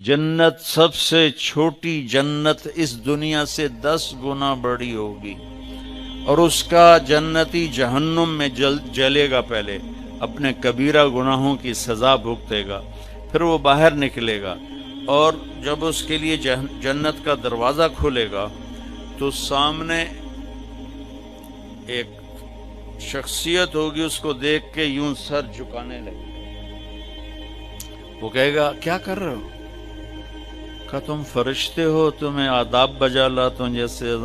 जन्नत सबसे छोटी जन्नत इस दुनिया से 10 गुना बड़ी होगी, और उसका जन्नती जहन्नुम में जलेगा, पहले अपने कबीरा गुनाहों की सज़ा भुगतेगा, फिर वो बाहर निकलेगा, और जब उसके लिए जन्नत का दरवाज़ा खुलेगा तो सामने एक शख्सियत होगी, उसको देख के यूं सर झुकाने लगे। वो कहेगा क्या कर रहे हो? कहा तुम फरिश्ते हो, तुम्हें आदाब बजा ला, तुम जैसे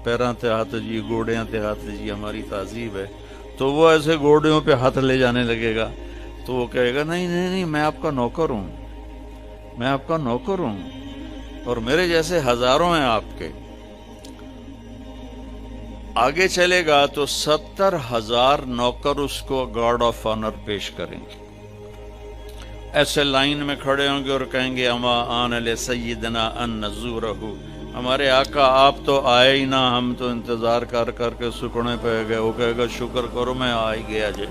पैरां ते हाथ जी, घोड़ियां ते हाथ जी, हमारी तहजीब है। तो वो ऐसे घोड़ियों पे हाथ ले जाने लगेगा। तो वो कहेगा नहीं नहीं नहीं, मैं आपका नौकर हूं, मैं आपका नौकर हूं, और मेरे जैसे हजारों हैं आपके। आगे चलेगा तो 70,000 नौकर उसको गार्ड ऑफ ऑनर पेश करेंगे, ऐसे लाइन में खड़े होंगे और कहेंगे अमा आन ले सय्यदना अन नज़ूरहु, हमारे आका आप तो आए ही ना, हम तो इंतज़ार कर करके सुकने पे गए। वो कहेगा शुक्र करो मैं आ ही गया जे,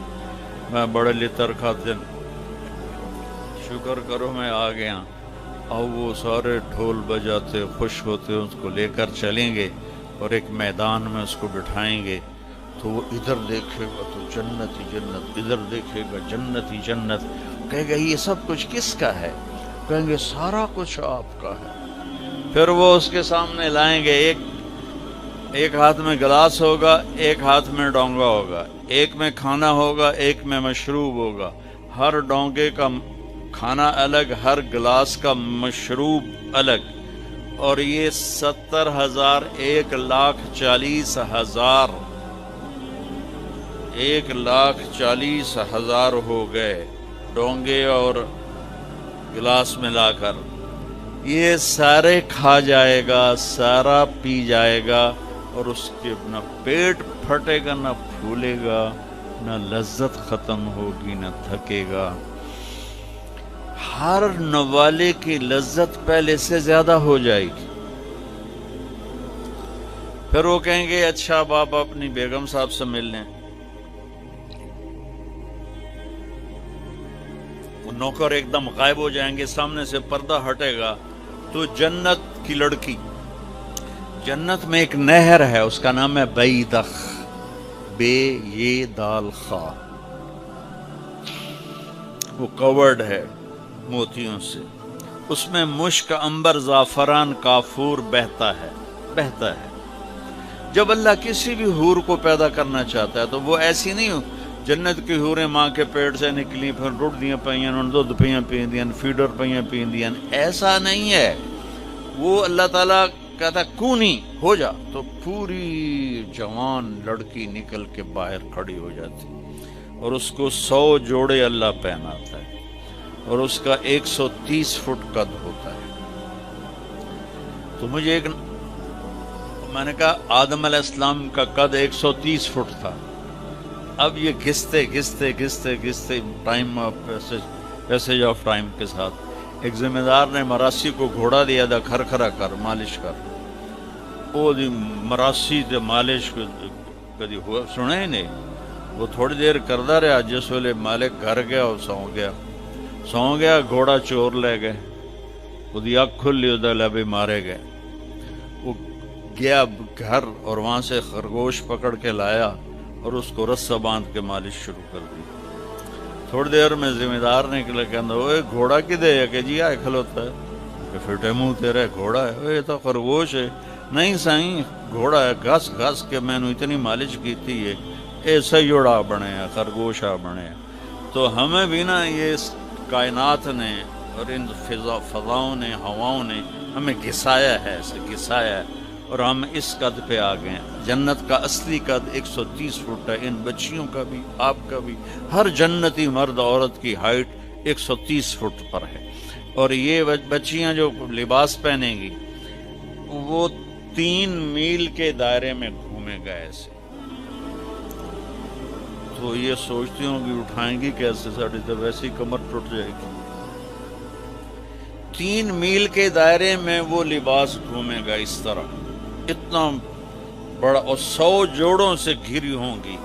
मैं बड़े लितर खाते, शुक्र करो मैं आ गया। और वो सारे ढोल बजाते खुश होते उसको लेकर चलेंगे और एक मैदान में उसको बिठाएंगे। तो वो इधर देखेगा तो जन्नत ही जन्नत, इधर देखेगा जन्नत ही जन्नत। कहेगा ये सब कुछ किसका है? कहेंगे सारा कुछ आपका है। फिर वो उसके सामने लाएंगे, एक हाथ में गिलास होगा, एक हाथ में डोंगा होगा, एक में खाना होगा, एक में मशरूब होगा। हर डोंगे का खाना अलग, हर गिलास का मशरूब अलग। और ये 70,000 1,40,000 1,40,000 हो गए डोंगे और गिलास मिलाकर। ये सारे खा जाएगा, सारा पी जाएगा, और उसके न पेट फटेगा, न फूलेगा, न लज्जत खत्म होगी, न थकेगा। हर नवाले की लज्जत पहले से ज्यादा हो जाएगी। फिर वो कहेंगे अच्छा बाप अपनी बेगम साहब से मिल लें। वो नौकर एकदम गायब हो जाएंगे, सामने से पर्दा हटेगा तो जन्नत की लड़की, जन्नत में एक नहर है, उसका नाम है बैदख, बे ये दाल खा। वो कवर्ड है मोतियों से, उसमें मुश्क, अंबर, जाफरान, काफूर बहता है। जब अल्लाह किसी भी हूर को पैदा करना चाहता है तो वो ऐसी नहीं हो, जन्नत की हूरें माँ के पेट से निकली, फिर रुड़दियां पईयां, दुध पईयां पींदियां, फीडर पईयां पींदियां, ऐसा नहीं है। वो अल्लाह ताला कहता कूनी हो जा, तो पूरी जवान लड़की निकल के बाहर खड़ी हो जाती, और उसको 100 जोड़े अल्लाह पहनाता है, और उसका 130 फुट कद होता है। तो मुझे मैंने कहा आदम अलैहिस्सलाम का कद 130 फुट था। अब ये घिसते टाइम पैसेज ऑफ टाइम के साथ एक जिम्मेदार ने मरासी को घोड़ा दिया था, खरखरा कर मालिश कर। वो मरासी से मालिश कभी हुआ सुने ही नहीं। वो थोड़ी देर करता रहा, जिस वेले मालिक घर गया और सौ गया, घोड़ा चोर ले गए, उसकी अख खुली, लबे मारे गए। वो गया घर और वहां से खरगोश पकड़ के लाया और उसको रस्सा बांध के मालिश शुरू कर दी। थोड़ी देर में जिम्मेदार निकले, कहना ओए घोड़ा किधे है? कि जी आए खलोता है। कि फिटे मुंह तेरे घोड़ा है? ये तो खरगोश है। नहीं साईं घोड़ा है, घस घस के मैंने इतनी मालिश की थी, ये सयोड़ा बने हैं, खरगोशा बने हैं। तो हमें भी ना ये कायनात ने और इन फजाओं ने, हवाओं ने हमें घिसाया है, ऐसे घिसाया है, और हम इस कद पे आ गए। जन्नत का असली कद 130 फुट है। इन बच्चियों का भी, आपका भी, हर जन्नती मर्द औरत की हाइट 130 फुट पर है। और ये बच्चियां जो लिबास पहनेंगी वो 3 मील के दायरे में घूमेगा ऐसे। तो ये सोचती होंगी उठाएंगी कैसे, साड़ी तो वैसी कमर टूट जाएगी। 3 मील के दायरे में वो लिबास घूमेगा इस तरह, इतना बड़ा, और 100 जोड़ों से घिरी होंगी।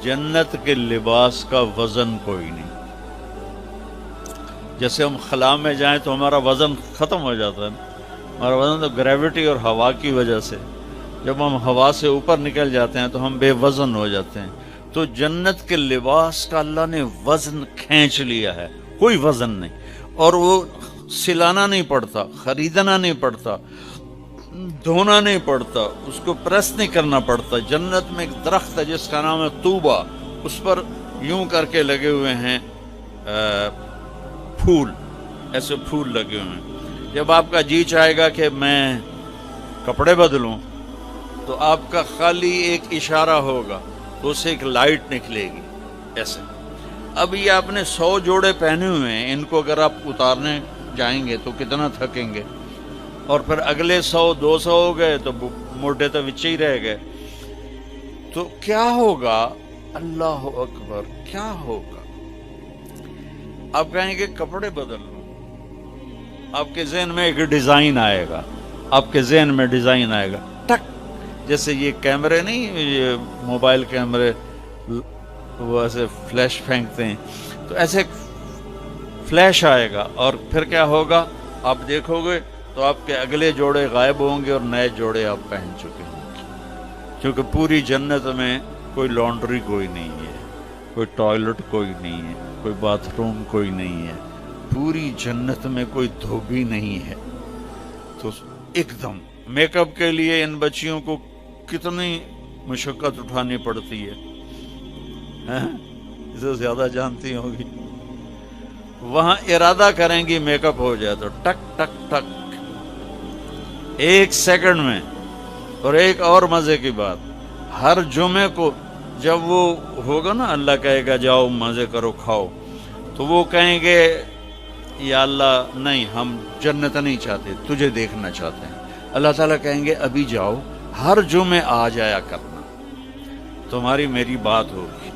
जन्नत के लिबास का वजन कोई नहीं। جیسے ہم خلا میں جائیں تو ہمارا وزن ختم ہو جاتا ہے، ہمارا وزن تو گریوٹی اور ہوا کی وجہ سے، جب ہم ہوا سے اوپر نکل جاتے ہیں تو ہم بے وزن ہو جاتے ہیں۔ تو جنت کے لباس کا اللہ نے وزن کھینچ لیا ہے، کوئی وزن نہیں، اور وہ سلانا نہیں پڑتا، خریدنا نہیں پڑتا، دھونا نہیں پڑتا، اس کو پریس نہیں کرنا پڑتا۔ جنت میں ایک درخت ہے جس کا نام ہے طوبہ، اس پر یوں کر کے لگے ہوئے ہیں پھول، ایسے پھول لگے ہوئے ہیں۔ جب آپ کا جی چاہے گا کہ میں کپڑے بدلوں تو آپ کا خالی ایک اشارہ ہوگا تو اسے ایک لائٹ نکلے گی ایسے۔ اب یہ آپ نے 100 جوڑے پہنے ہوئے ہیں، ان کو اگر آپ اتارنے جائیں گے تو کتنا تھکیں گے، اور پھر اگلے 100 200 ہو گئے تو موٹے تو وچے ہی رہ گئے۔ تو کیا ہوگا؟ اللہ اکبر، کیا ہوگا؟ آپ کہیں گے کپڑے بدل لوں، آپ کے ذہن میں ایک ڈیزائن آئے گا، آپ کے ذہن میں ڈیزائن آئے گا، ٹک، جیسے یہ کیمرے نہیں، یہ موبائل کیمرے وہ ایسے فلیش پھینکتے ہیں، تو ایسے فلیش آئے گا، اور پھر کیا ہوگا؟ آپ دیکھو گے تو آپ کے اگلے جوڑے غائب ہوں گے اور نئے جوڑے آپ پہن چکے ہوں گے، کیونکہ پوری جنت میں کوئی لانڈری کوئی نہیں ہے، کوئی ٹوائلٹ کوئی نہیں ہے، کوئی باتھ روم کوئی نہیں ہے، پوری جنت میں کوئی دھوبی نہیں ہے۔ تو ایک دم میک اپ کے لیے ان بچیوں کو کتنی مشقت اٹھانی پڑتی ہے، اسے زیادہ جانتی ہوگی۔ وہاں ارادہ کریں گی میک اپ ہو جائے تو ٹک ٹک ٹک، 1 سیکنڈ میں۔ اور ایک اور مزے کی بات، ہر جمعے کو جب وہ ہوگا نا، اللہ کہے گا جاؤ مزے کرو کھاؤ، تو وہ کہیں گے یا اللہ نہیں، ہم جنت نہیں چاہتے، تجھے دیکھنا چاہتے ہیں۔ اللہ تعالیٰ کہیں گے ابھی جاؤ، ہر جمعے آ جایا کرنا، تمہاری میری بات ہوگی۔